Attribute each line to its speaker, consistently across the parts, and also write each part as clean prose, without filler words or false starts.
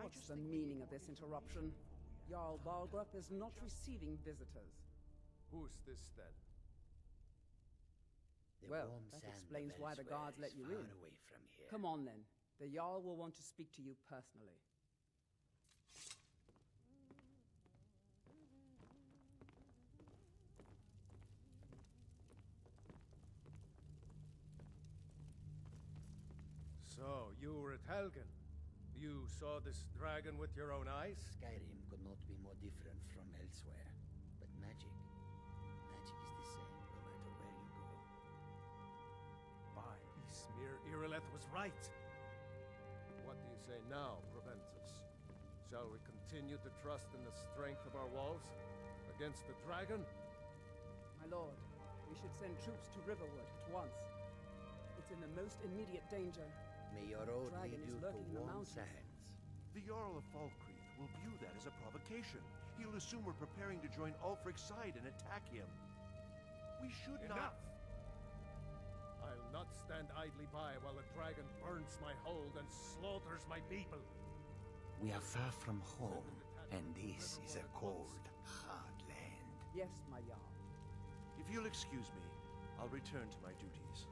Speaker 1: What's the meaning of this interruption? Jarl Balgruuf is not receiving visitors.
Speaker 2: Who's this then?
Speaker 1: Well, that explains why the guards let you in.
Speaker 3: Away from here.
Speaker 1: Come on then. The Jarl will want to speak to you personally.
Speaker 2: So, you were at Helgen. You saw this dragon with your own eyes?
Speaker 3: Skyrim could not be more different from elsewhere. But magic is the same no matter where you go.
Speaker 2: By Ysmir, Irileth was right. What do you say now, Proventus? Shall we continue to trust in the strength of our walls against the dragon?
Speaker 1: My lord, we should send troops to Riverwood at once. It's in the most immediate danger.
Speaker 3: May your road
Speaker 1: Dragon
Speaker 3: lead
Speaker 1: is
Speaker 3: you to
Speaker 1: lurking in the
Speaker 3: warm
Speaker 1: mountains.
Speaker 3: sands.
Speaker 4: The Jarl of Falkreath will view that as a provocation. He'll assume we're preparing to join Ulfric's side and attack him. We should
Speaker 2: Enough! I'll not stand idly by while a dragon burns my hold and slaughters my people.
Speaker 3: We are far from home, and this is a cold, hard land.
Speaker 1: Yes, my Jarl.
Speaker 4: If you'll excuse me, I'll return to my duties.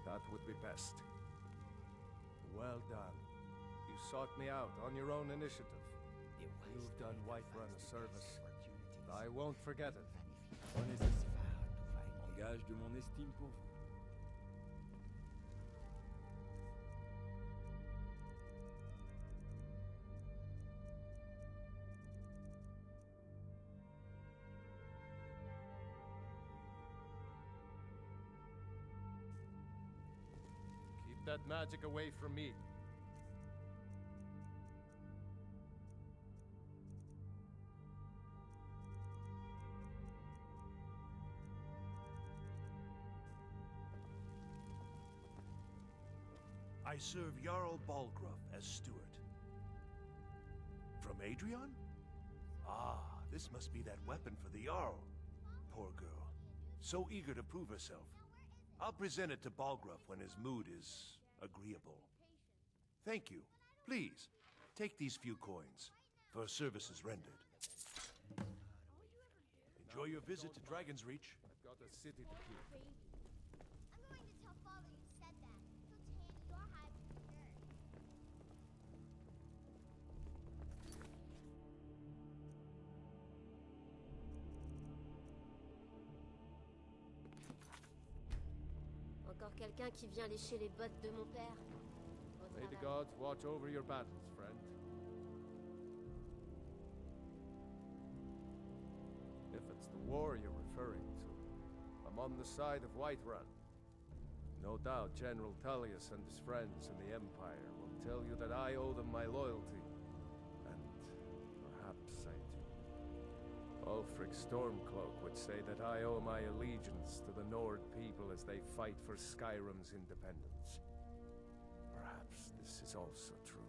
Speaker 2: That would be best. Well done. You sought me out on your own initiative. You've done Whiterun a service. I won't forget it.
Speaker 5: En gage de mon estime pour vous.
Speaker 2: Keep that magic away from me.
Speaker 4: I serve Jarl Balgruuf as steward. From Adrian? Ah, this must be that weapon for the Jarl. Poor girl. So eager to prove herself. I'll present it to Balgruuf when his mood is agreeable. Thank you. Please, take these few coins for services rendered. Enjoy your visit to Dragon's Reach.
Speaker 2: I've got a city to keep.
Speaker 6: I'm going to tell Father you said that. He'll tan your hide for sure.
Speaker 7: Encore quelqu'un qui vient lécher les bottes de mon père. Au
Speaker 2: May the
Speaker 7: travail.
Speaker 2: gods watch over your battles, friend. If it's the war you're referring to, I'm on the side of Whiterun. No doubt General Tullius and his friends in the Empire will tell you that I owe them my loyalty. And perhaps I do. Ulfric Stormcloak would say that I owe my allegiance to the Nord people as they fight for Skyrim's independence. Perhaps this is also true.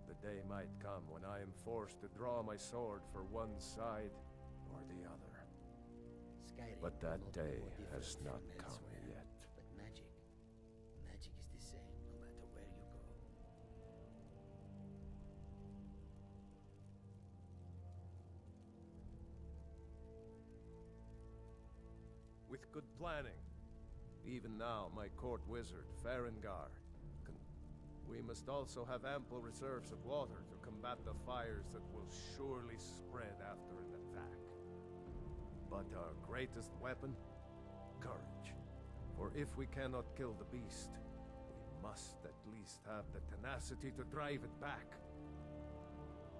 Speaker 2: The day might come when I am forced to draw my sword for one side or the other.
Speaker 3: Skyrim
Speaker 2: But that
Speaker 3: could not be
Speaker 2: day
Speaker 3: more different
Speaker 2: has not
Speaker 3: from
Speaker 2: come
Speaker 3: elsewhere.
Speaker 2: yet.
Speaker 3: But magic is the same no matter where you go.
Speaker 2: With good planning. Even now, my court wizard, Farengar, we must also have ample reserves of water to combat the fires that will surely spread after an attack. But our greatest weapon? Courage. For if we cannot kill the beast, we must at least have the tenacity to drive it back.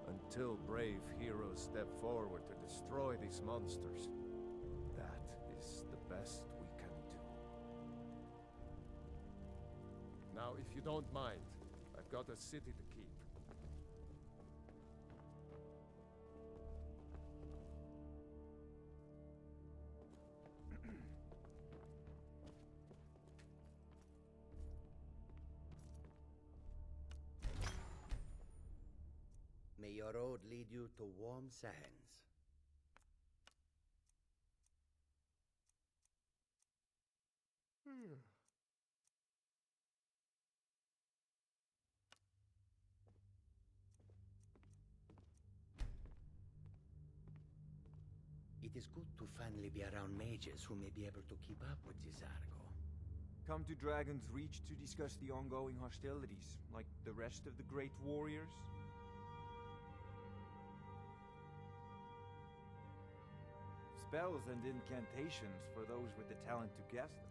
Speaker 2: Until brave heroes step forward to destroy these monsters, that is the best we can do. Now, if you don't mind, I've got a city to keep.
Speaker 3: May your road lead you to warm sands. It is good to finally be around mages who may be able to keep up with Gisargo.
Speaker 5: Come to Dragon's Reach to discuss the ongoing hostilities, like the rest of the great warriors? Spells and incantations for those with the talent to cast them.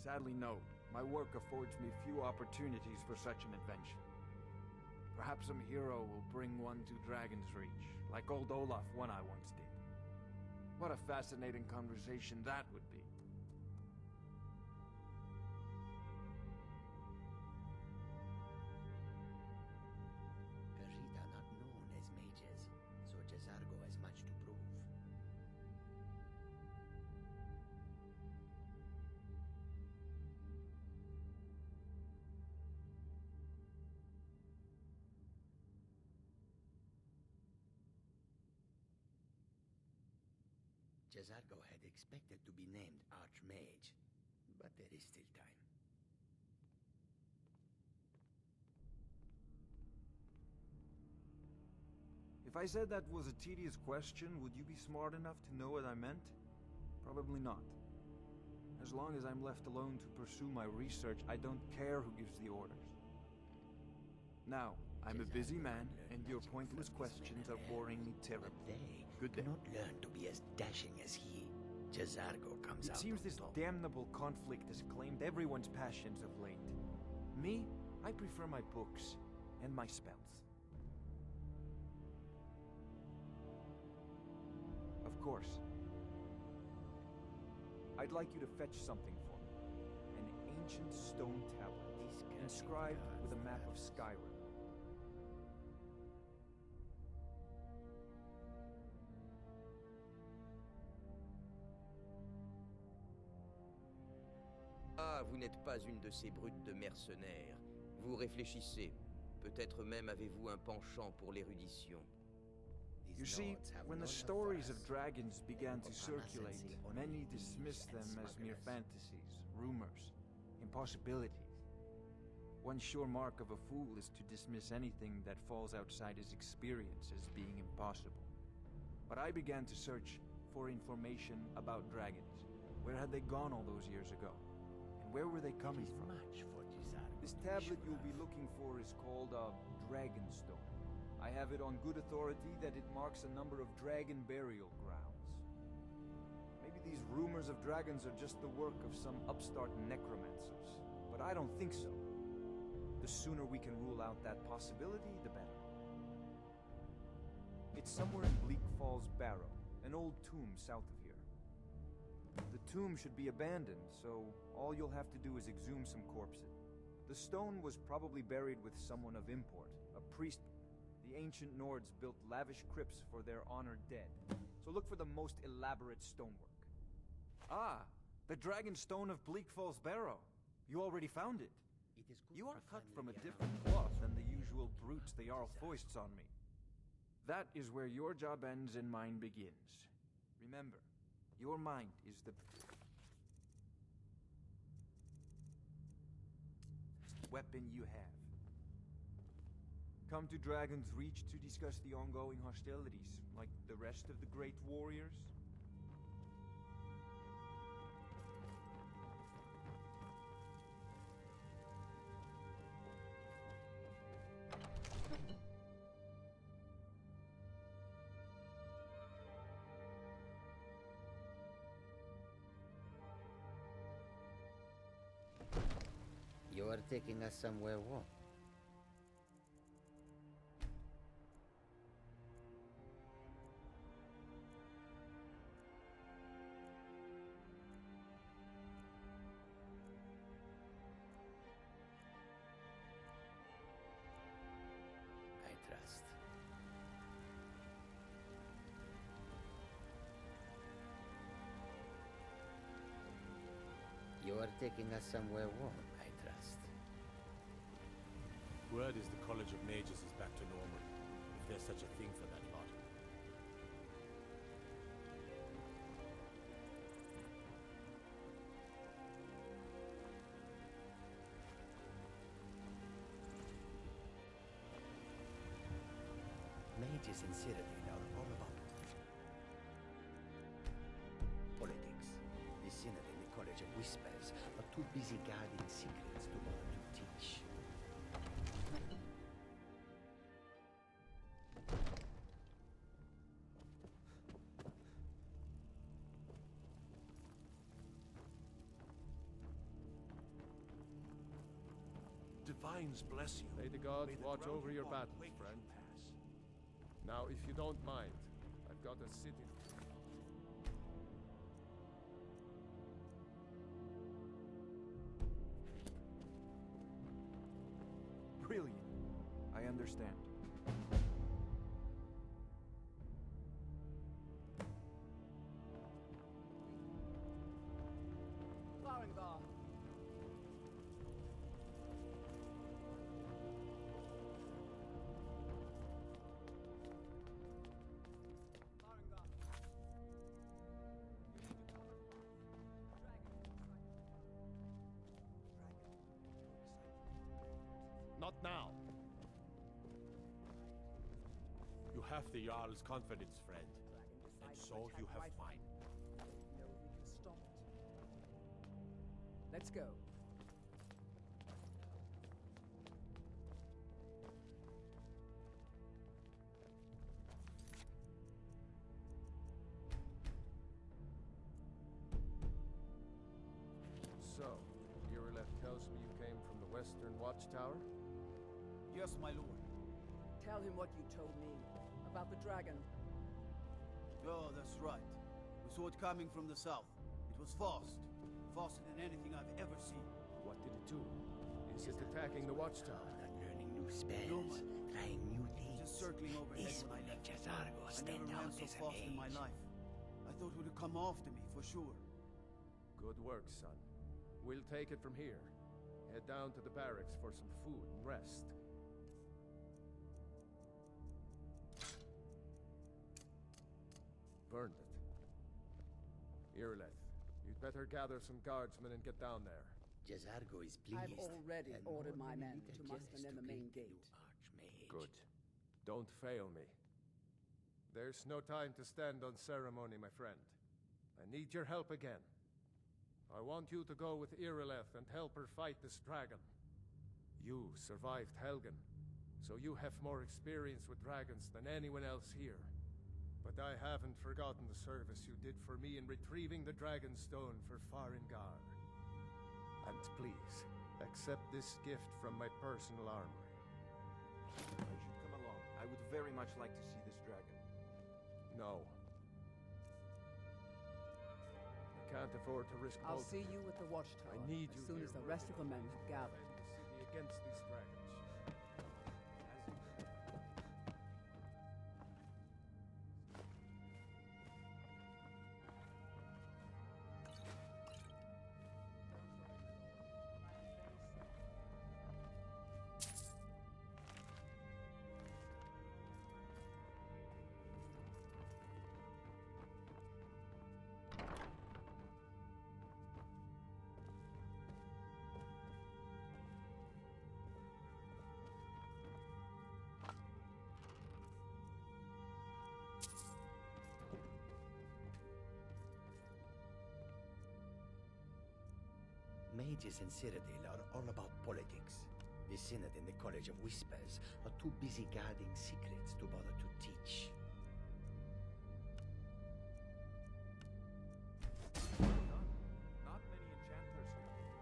Speaker 5: Sadly, no. My work affords me few opportunities for such an adventure. Perhaps some hero will bring one to Dragon's Reach, like old Olaf one I once did. What a fascinating conversation that would be.
Speaker 3: Karita not known as mages, so Gisargo has much to prove. Gisargo had expected to be named Archmage, but there is still time.
Speaker 5: If I said that was a tedious question, would you be smart enough to know what I meant? Probably not. As long as I'm left alone to pursue my research, I don't care who gives the orders. Now, I'm a busy man, and your pointless questions are boring me terribly.
Speaker 3: They
Speaker 5: Good day.
Speaker 3: cannot learn to be as dashing as he. Gisargo comes out
Speaker 5: It seems
Speaker 3: on
Speaker 5: this
Speaker 3: top.
Speaker 5: damnable conflict has claimed everyone's passions of late. Me, I prefer my books and my spells. Of course. I'd like you to fetch something for me. An ancient stone tablet, inscribed with a map of Skyrim.
Speaker 8: Ah, vous n'êtes pas une de ces brutes de mercenaires. Vous réfléchissez. Peut-être même avez-vous un penchant pour l'érudition.
Speaker 5: You see, when the stories of dragons began to circulate, many dismissed them as mere fantasies, rumors, impossibilities. One sure mark of a fool is to dismiss anything that falls outside his experience as being impossible. But I began to search for information about dragons. Where had they gone all those years ago? And where were they coming from? This tablet you'll be looking for is called a Dragonstone. I have it on good authority that it marks a number of dragon burial grounds. Maybe these rumors of dragons are just the work of some upstart necromancers, but I don't think so. The sooner we can rule out that possibility, the better. It's somewhere in Bleak Falls Barrow, an old tomb south of here. The tomb should be abandoned, so all you'll have to do is exhume some corpses. The stone was probably buried with someone of import, a priest. The ancient Nords built lavish crypts for their honored dead, so look for the most elaborate stonework. Ah, the Dragon Stone of Bleak Falls Barrow. You already found it. You are cut from a different cloth than the usual brutes the Jarl foists on me. That is where your job ends and mine begins. Remember, your mind is the weapon you have. Come to Dragon's Reach to discuss the ongoing hostilities, like the rest of the great warriors?
Speaker 3: are taking us somewhere warm. I trust. You are taking us somewhere warm, I trust.
Speaker 9: Word is the College of Mages is back to normal, if there's such a thing for that lot.
Speaker 3: Mages in Cyrodiil are all about politics. The Synod and the College of Whispers are too busy guarding secrets to bother to teach.
Speaker 4: Divines bless you.
Speaker 2: May the gods
Speaker 4: May the
Speaker 2: watch
Speaker 4: ground
Speaker 2: over
Speaker 4: you
Speaker 2: your
Speaker 4: walk
Speaker 2: battles,
Speaker 4: wake you
Speaker 2: friend.
Speaker 4: pass.
Speaker 2: Now, if you don't mind, I've got a city.
Speaker 5: Brilliant. I understand.
Speaker 1: Farengar. Farengar.
Speaker 2: Not now.
Speaker 9: You have the Jarl's confidence, friend. And so you have mine.
Speaker 1: No, we can stop it. Let's go.
Speaker 2: So, Irileth tells me you came from the Western Watchtower?
Speaker 10: Yes, my lord.
Speaker 1: Tell him what you told me about the dragon.
Speaker 10: Oh, that's right. We saw it coming from the south. It was fast. Faster than anything I've ever seen.
Speaker 2: What did it do? Is it attacking the Watchtower?
Speaker 3: Not learning new spells, trying new things.
Speaker 10: Just circling overhead
Speaker 3: This
Speaker 10: when I
Speaker 3: will make
Speaker 10: left.
Speaker 3: Jazargo
Speaker 10: I
Speaker 3: stand
Speaker 10: never ran
Speaker 3: out
Speaker 10: so
Speaker 3: as a
Speaker 10: fast in my
Speaker 3: mage.
Speaker 10: life. I thought it would have come after me, for sure.
Speaker 2: Good work, son. We'll take it from here. Head down to the barracks for some food and rest. Burned it. Irileth, you'd better gather some guardsmen and get down there.
Speaker 3: Jazargo is pleased.
Speaker 1: I've already
Speaker 3: and
Speaker 1: ordered
Speaker 3: more
Speaker 1: my
Speaker 3: than a
Speaker 1: men
Speaker 3: little
Speaker 1: to muster
Speaker 3: jealous
Speaker 1: in the
Speaker 3: to
Speaker 1: main
Speaker 3: greet
Speaker 1: gate.
Speaker 3: new Archmage.
Speaker 2: Good. Don't fail me. There's no time to stand on ceremony, my friend. I need your help again. I want you to go with Irileth and help her fight this dragon. You survived Helgen, so you have more experience with dragons than anyone else here. But I haven't forgotten the service you did for me in retrieving the Dragon Stone for Farengar. And please, accept this gift from my personal armory.
Speaker 5: I should come along. I would very much like to see this dragon.
Speaker 2: No. I can't afford to risk
Speaker 1: I'll
Speaker 2: both.
Speaker 1: see you at the watchtower
Speaker 2: I need
Speaker 1: as
Speaker 2: you
Speaker 1: soon
Speaker 2: here
Speaker 1: as the
Speaker 2: where
Speaker 1: rest
Speaker 2: we
Speaker 1: of the men
Speaker 2: can
Speaker 1: have gathered.
Speaker 2: defend the city against these dragons.
Speaker 3: Mages in Cyrodiil are all about politics. The Synod and the College of Whispers are too busy guarding secrets to bother to teach.
Speaker 5: Not many enchanters here.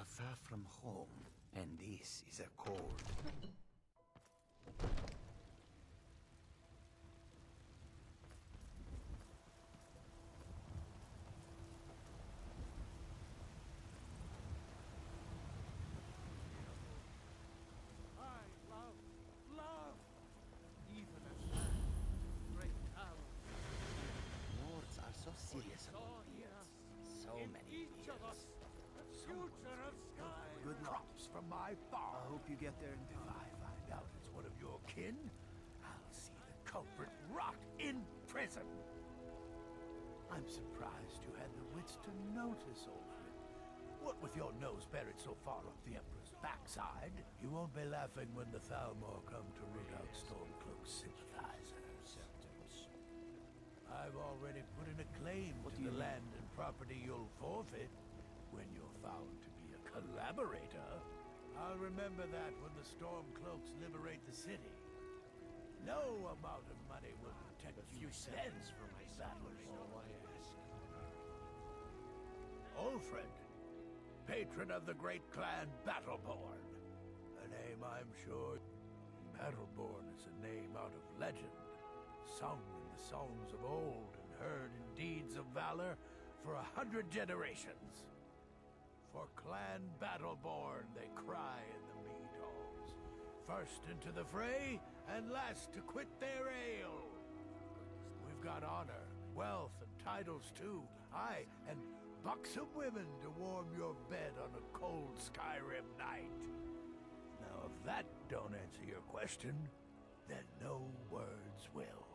Speaker 3: are far from home, and this is a cold. Lords are so serious about beards. So many beards.
Speaker 4: Good crops from my farm.
Speaker 10: I hope you get there in
Speaker 4: If
Speaker 10: time.
Speaker 4: I find out it's one of your kin, I'll see the culprit rot in prison. I'm surprised you had the wits to notice, old friend. What with your nose buried so far up the Emperor's backside, you won't be laughing when the Thalmor come to root out Stormcloak's sympathizers. I've already put in a claim to the land and property you'll forfeit when you're found to be a collaborator. I'll remember that when the Stormcloaks liberate the city. No amount of money will protect you then from my battle. Old friend, patron of the great clan Battleborn. A name I'm sure. Battleborn is a name out of legend, sung in the songs of old and heard in deeds of valor for 100 generations. For Clan Battleborn they cry in the mead halls, first into the fray and last to quit their ale. We've got honor, wealth, and titles too, aye, and buxom women to warm your bed on a cold Skyrim night. Now if that don't answer your question, then no words will.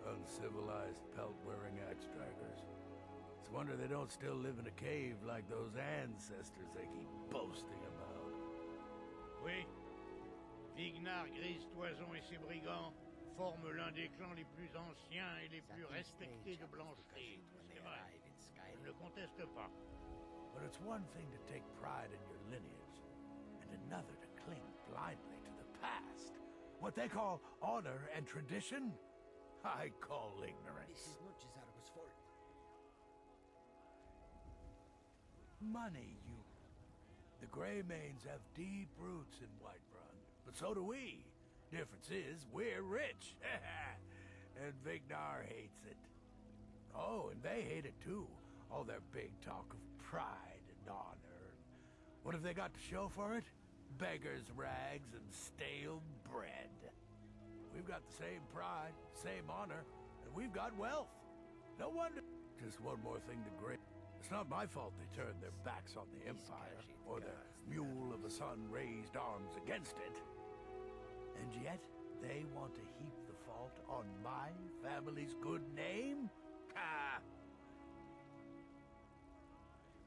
Speaker 4: Uncivilized pelt-wearing axe-draggers. It's a wonder they don't still live in a cave like those ancestors they keep boasting about.
Speaker 11: Oui. Vignard, Grise, Toison et ses brigands forment l'un des clans les plus anciens et les plus respectés de Blancherie. C'est vrai. Je ne le conteste pas.
Speaker 4: But it's one thing to take pride in your lineage, and another to cling blindly to the past. What they call honor and tradition, I call ignorance.
Speaker 3: This is not Jezarba's fault.
Speaker 4: Money, you. The Greymanes have deep roots in Whiterun, but so do we. Difference is, we're rich. And Vignar hates it. Oh, and they hate it too. All their big talk of pride and honor. What have they got to show for it? Beggars' rags and stale bread. We've got the same pride, same honor, and we've got wealth. No wonder. Just one more thing to Grey. It's not my fault they turned their backs on the Empire, or their mule of a son raised arms against it. And yet, they want to heap the fault on my family's good name? Ah!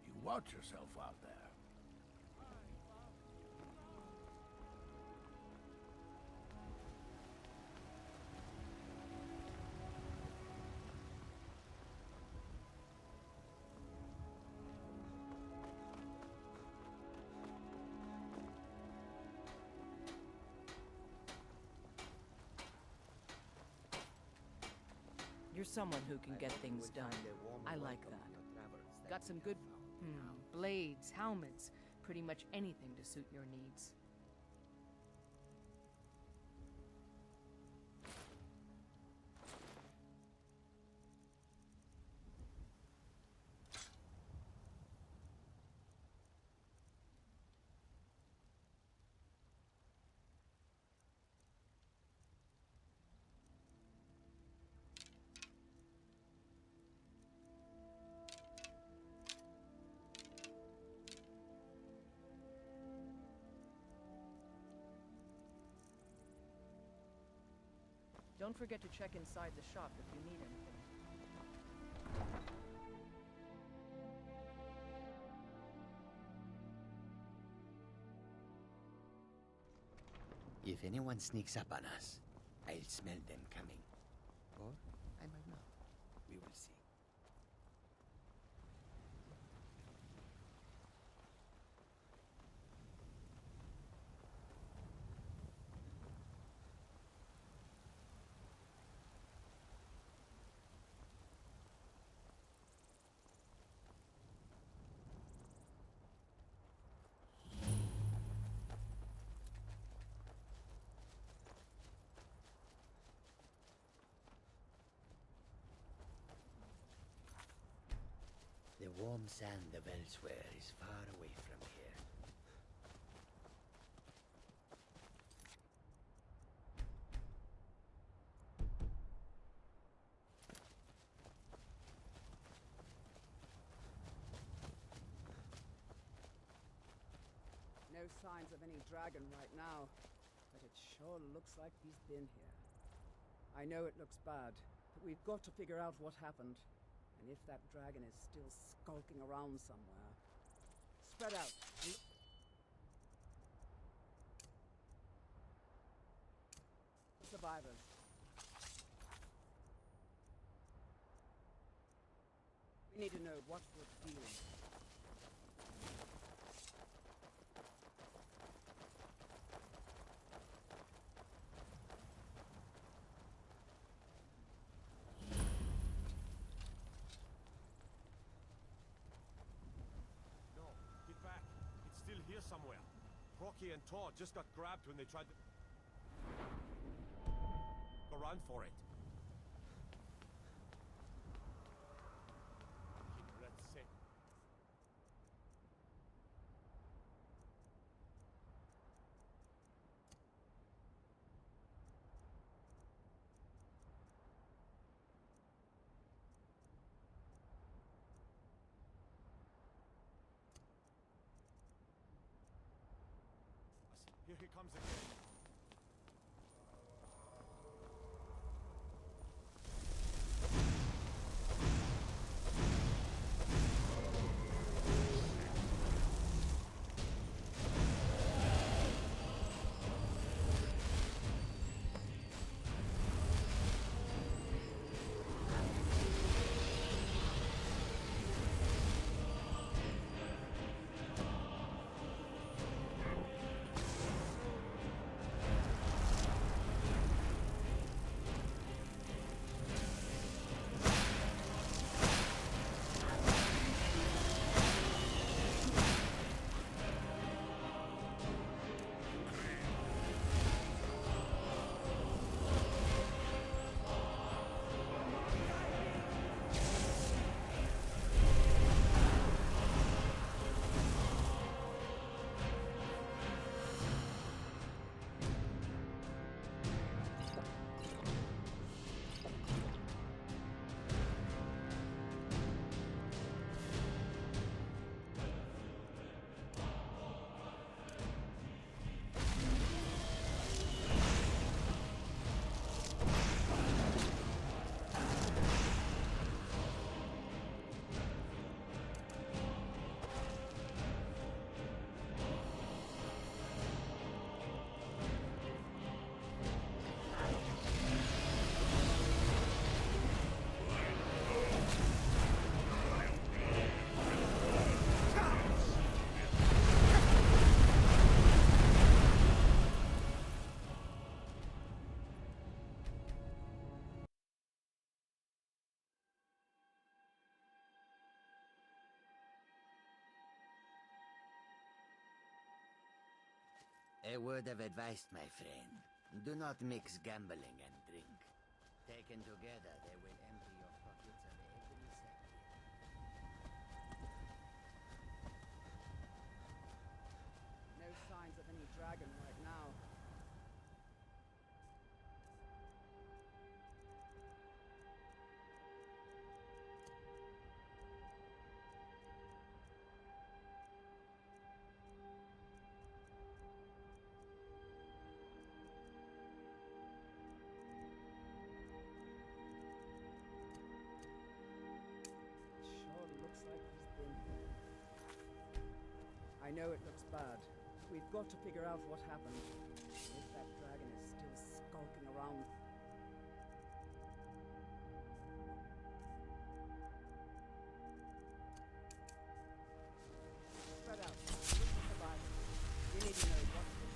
Speaker 4: You watch yourself out there.
Speaker 12: You're someone who can get things done. I like that. Got some good blades, helmets, pretty much anything to suit your needs. Don't forget to check inside the shop if you need anything.
Speaker 3: If anyone sneaks up on us, I'll smell them coming. Or I might not. We will see. The warm sand of elsewhere is far away from here.
Speaker 1: No signs of any dragon right now, but it sure looks like he's been here. I know it looks bad, but we've got to figure out what happened, and if that dragon is still skulking around somewhere. Spread out. Survivors. We need to know what we're dealing with.
Speaker 9: Here somewhere. Crocky and Todd just got grabbed when they tried to... Go run for it. Let's see. Here he comes again.
Speaker 3: A word of advice, my friend. Do not mix gambling and drink. Taken together, they will empty your pockets of every second.
Speaker 1: No signs of any dragon right now. I know it looks bad. We've got to figure out what happened. If that dragon is still skulking around. Spread out. Look for survivors. We need to know what to do.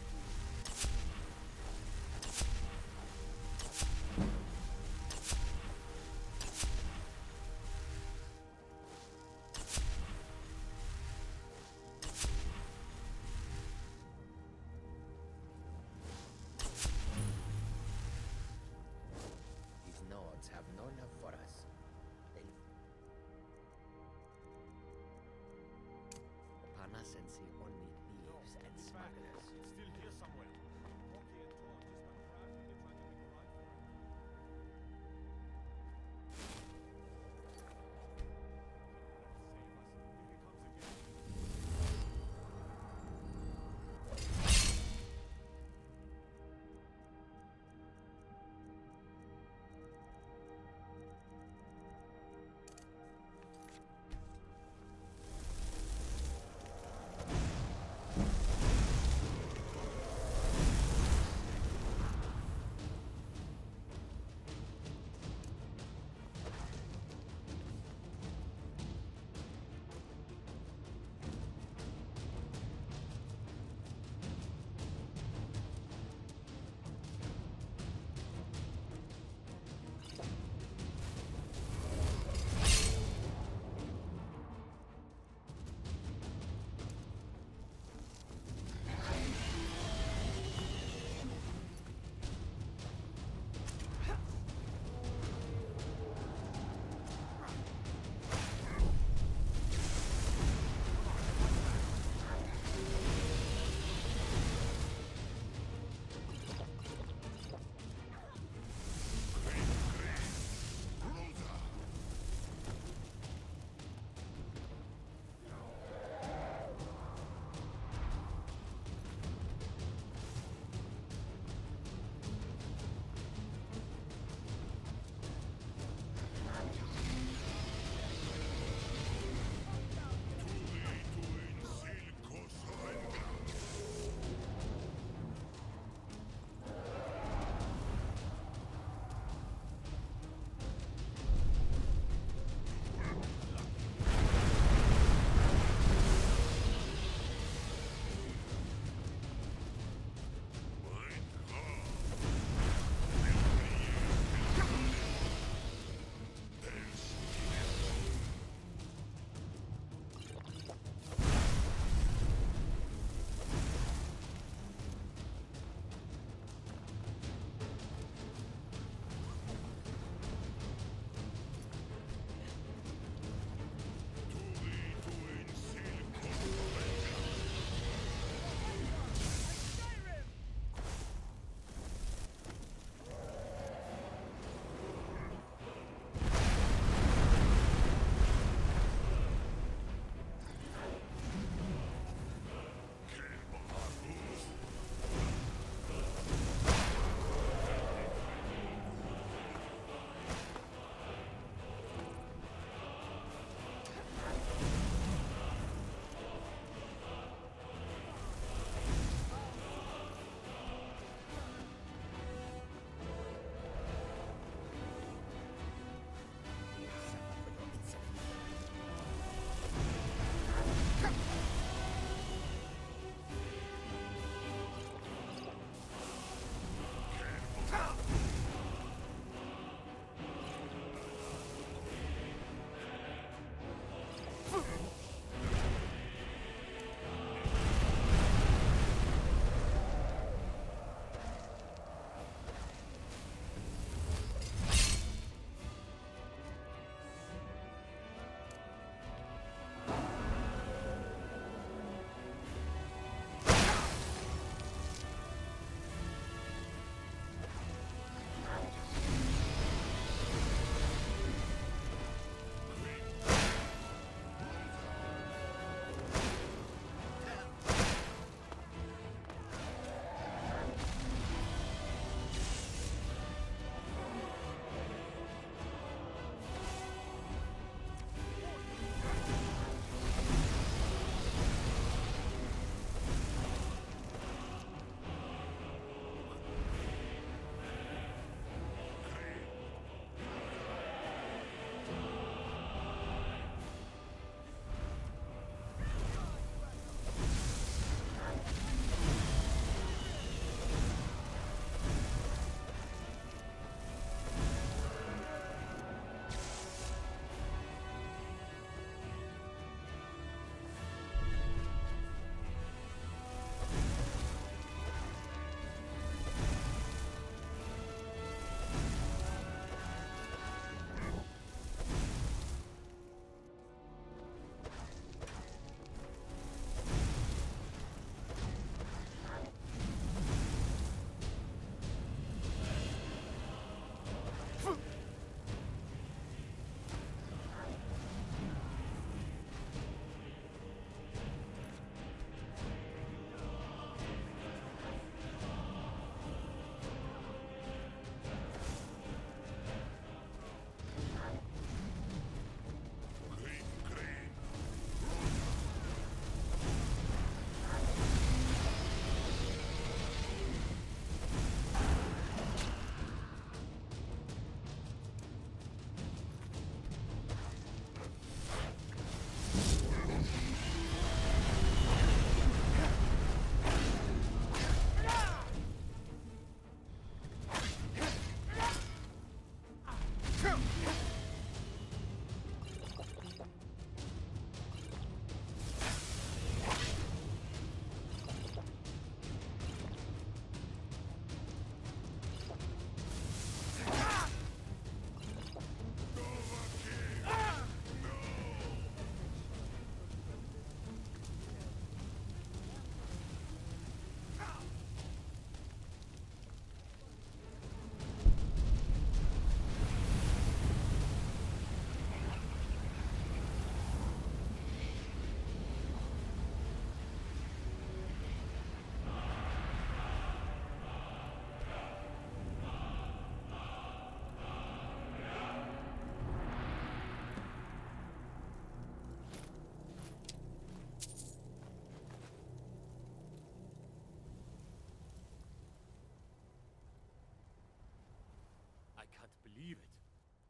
Speaker 9: I can't believe it.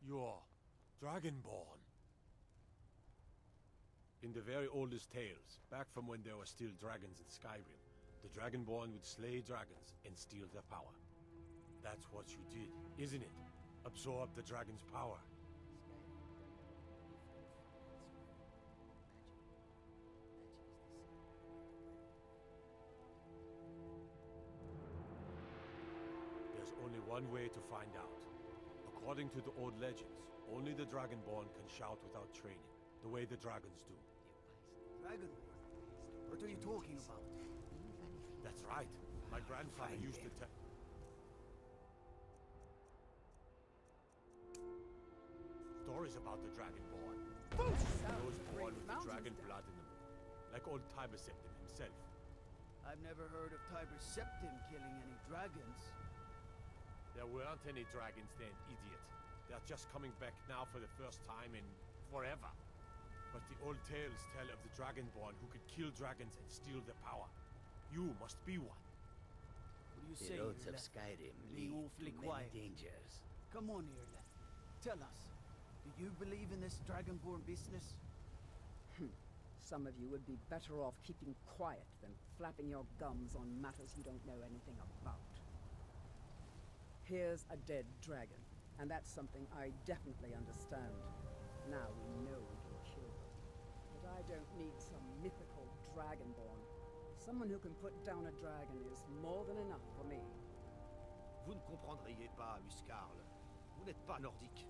Speaker 9: You're Dragonborn. In the very oldest tales, back from when there were still dragons in Skyrim, the Dragonborn would slay dragons and steal their power. That's what you did, isn't it? Absorb the dragon's power. There's only one way to find out. According to the old legends, only the Dragonborn can shout without training, the way the dragons do.
Speaker 10: Dragonborn? What are you talking about?
Speaker 9: That's right. My grandfather used to tell... Stories about the Dragonborn. Those born with the dragon blood in them. Like old Tiber Septim himself.
Speaker 10: I've never heard of Tiber Septim killing any dragons.
Speaker 9: There weren't any dragons then, idiot. They're just coming back now for the first time in forever. But the old tales tell of the Dragonborn who could kill dragons and steal their power. You must be one.
Speaker 10: What do you
Speaker 3: The
Speaker 10: say,
Speaker 3: roads of
Speaker 10: Irle?
Speaker 3: Skyrim
Speaker 10: Being
Speaker 3: lead
Speaker 10: awfully
Speaker 3: to
Speaker 10: quiet.
Speaker 3: many dangers.
Speaker 10: Come on, Irle. Tell us, do you believe in this Dragonborn business?
Speaker 1: Some of you would be better off keeping quiet than flapping your gums on matters you don't know anything about. Here's a dead dragon, and that's something I definitely understand. Now we know we can kill them. But I don't need some mythical dragonborn. Someone who can put down a dragon is more than enough for me.
Speaker 13: Vous ne comprendriez pas, Muscarl. Vous n'êtes pas nordique.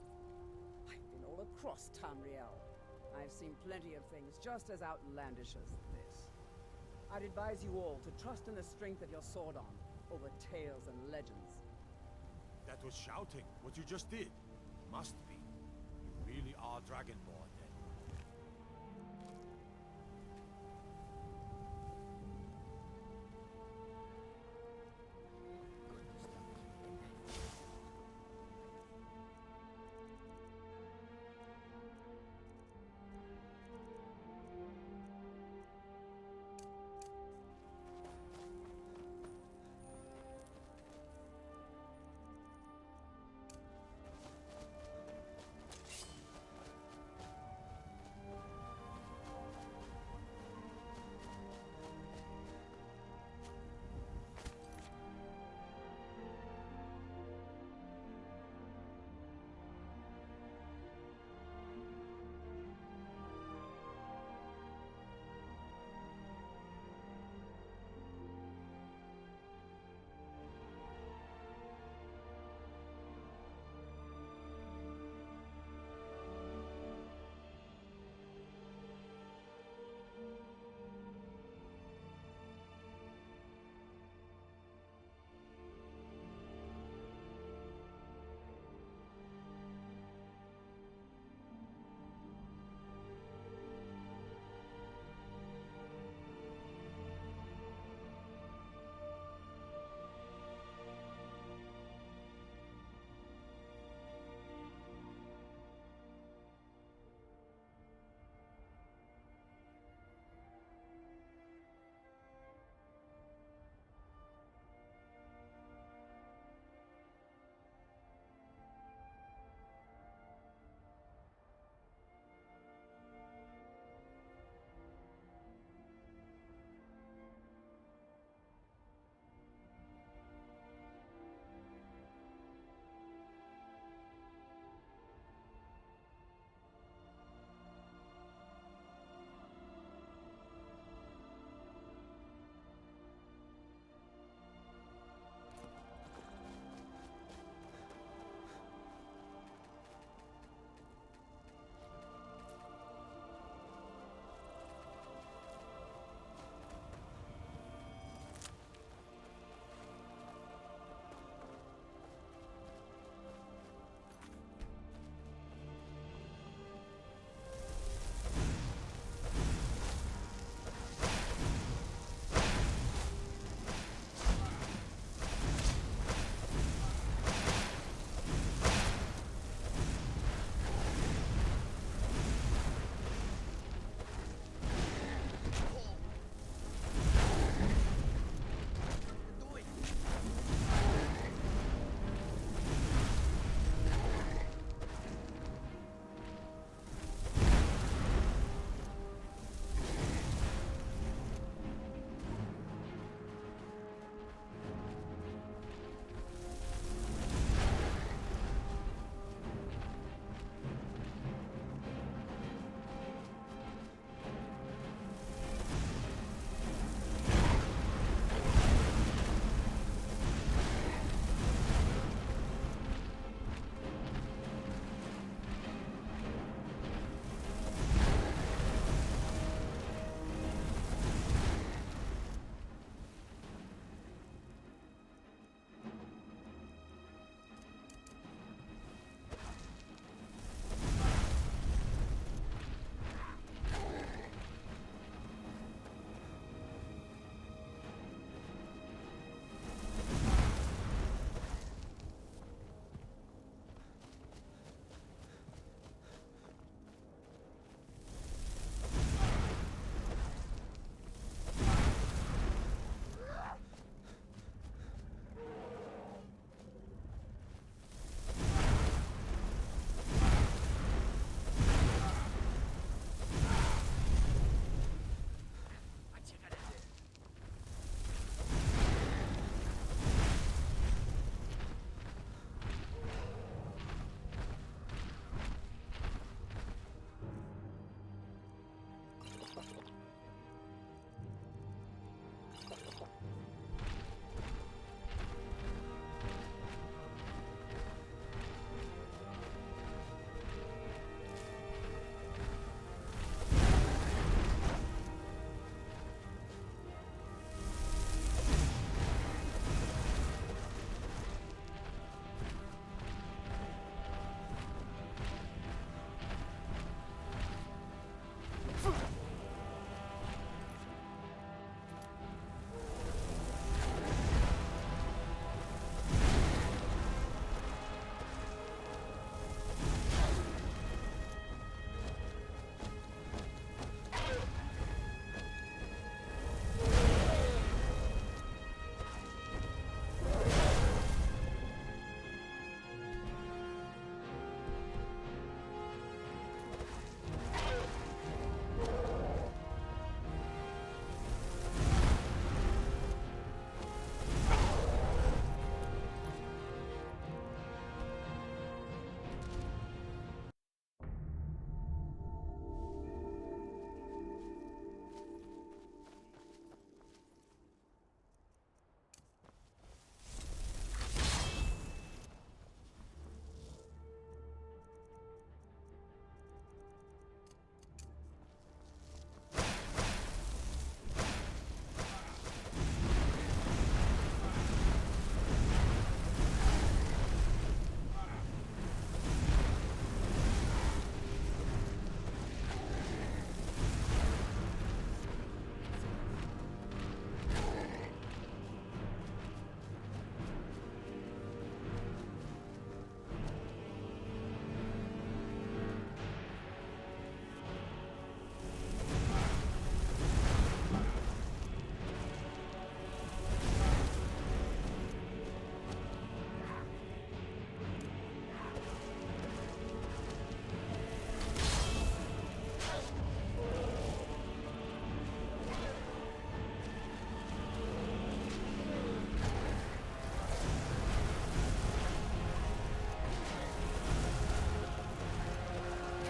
Speaker 1: I've been all across Tamriel. I've seen plenty of things just as outlandish as this. I'd advise you all to trust in the strength of your sword arm over tales and legends.
Speaker 9: That was shouting, what you just did. Must be. You really are Dragonborn, then.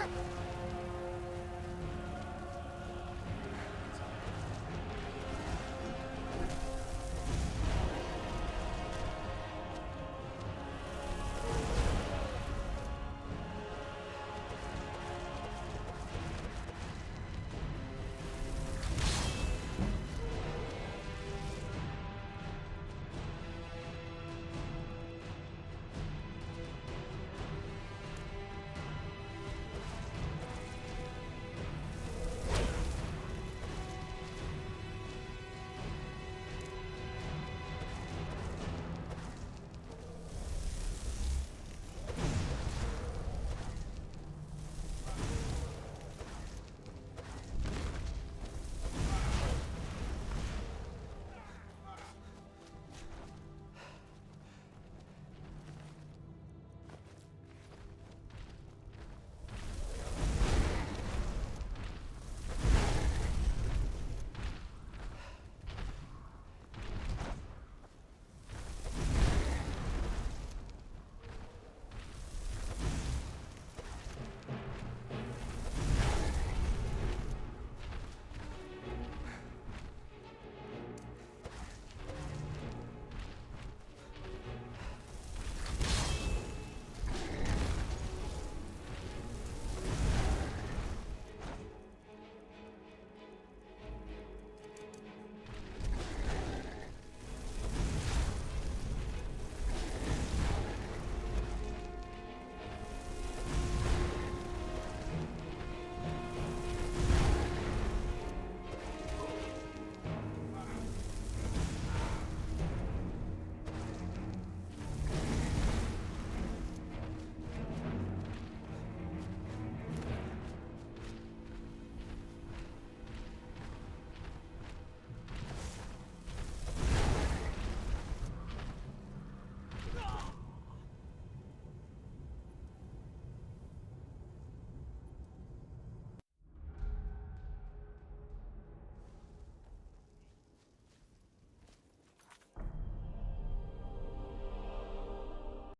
Speaker 6: Huh.